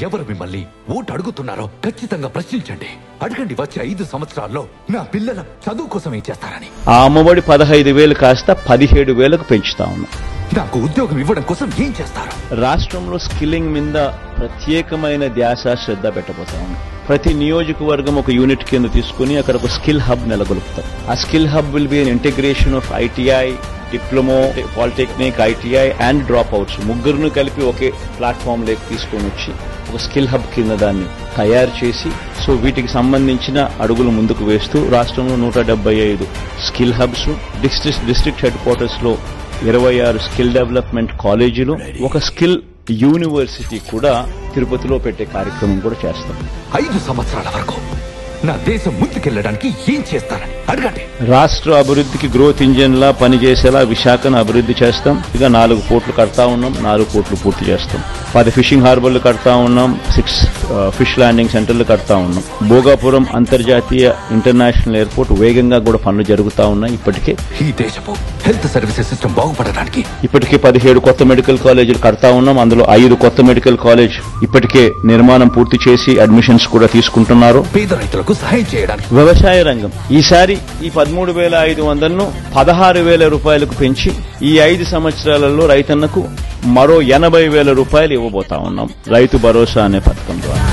ఎవరు మిమ్మల్ని ఓటు అడుగుతున్నారో ఖచ్చితంగా ప్రశ్నించండి. అడగండి వచ్చే 5 సంవత్సరాల్లో నా పిల్లల చదువు కోసం ఏం చేస్తారని. ఆ అమ్మఒడి 15,000 కాస్త 17,000కు పెంచుతా ఉన్నాం. నాకు ఉద్యోగం ఇవ్వడం కోసం ఏం చేస్తారు? రాష్ట్రంలో స్కిల్లింగ్ మీద ప్రత్యేకమైన ధ్యాస శ్రద్ధ పెట్టబోతా ఉన్నాం. ప్రతి నియోజకవర్గం ఒక యూనిట్ కింద తీసుకుని అక్కడ ఒక స్కిల్ హబ్ నెలకొల్పుతాం. ఆ skill hub will be an integration of ITI, diploma, polytechnic, ITI and drop outs ముగ్గురును కలిపి ఒకే ప్లాట్ఫామ్ లేక తీసుకొని వచ్చి ఒక స్కిల్ హబ్ కింద దాన్ని తయారు చేసి సో వీటికి సంబంధించిన అడుగులు ముందుకు వేస్తూ రాష్ట్రంలో 175 skill hubs, district headquarters లో 26 స్కిల్ డెవలప్మెంట్ కాలేజీలు, ఒక స్కిల్ యూనివర్సిటీ కూడా తిరుపతిలో పెట్టే కార్యక్రమం కూడా చేస్తాం. 5 సంవత్సరాల వరకు నా దేశం ముందుకెళ్లడానికి ఏం చేస్తారని అడగండి. రాష్ట్ర అభివృద్ధికి గ్రోత్ ఇంజిన్ లా పనిచేసేలా విశాఖను అభివృద్ధి చేస్తాం. ఇక 4 పోర్టులు కడతా ఉన్నాం, 4 పోర్టులు పూర్తి చేస్తాం. 10 ఫిషింగ్ హార్బర్లు కడతా ఉన్నాం, 6 ఫిష్ ల్యాండింగ్ సెంటర్లు కడతా ఉన్నాం. భోగాపురం అంతర్జాతీయ ఇంటర్నేషనల్ ఎయిర్పోర్ట్ వేగంగా కూడా పనులు జరుగుతా ఉన్నాయి. ఇప్పటికే ఈ దేశపు హెల్త్ సర్వీసెస్ సిస్టమ్ బాగుపడడానికి ఇప్పటికే 17 కొత్త మెడికల్ కాలేజీలు కడతా ఉన్నాం. అందులో 5 కొత్త మెడికల్ కాలేజ్ ఇప్పటికే నిర్మాణం పూర్తి చేసి అడ్మిషన్స్ కూడా తీసుకుంటున్నారు. పేద రైతులకు సహాయం చేయడానికి వ్యవసాయ రంగం ఈసారి ఈ 13,500ను 16,000 రూపాయలకు పెంచి ఈ 5 సంవత్సరాలలో రైతన్నకు మరో 80,000 రూపాయలు ఇవ్వబోతా ఉన్నాం రైతు భరోసా అనే పథకం ద్వారా.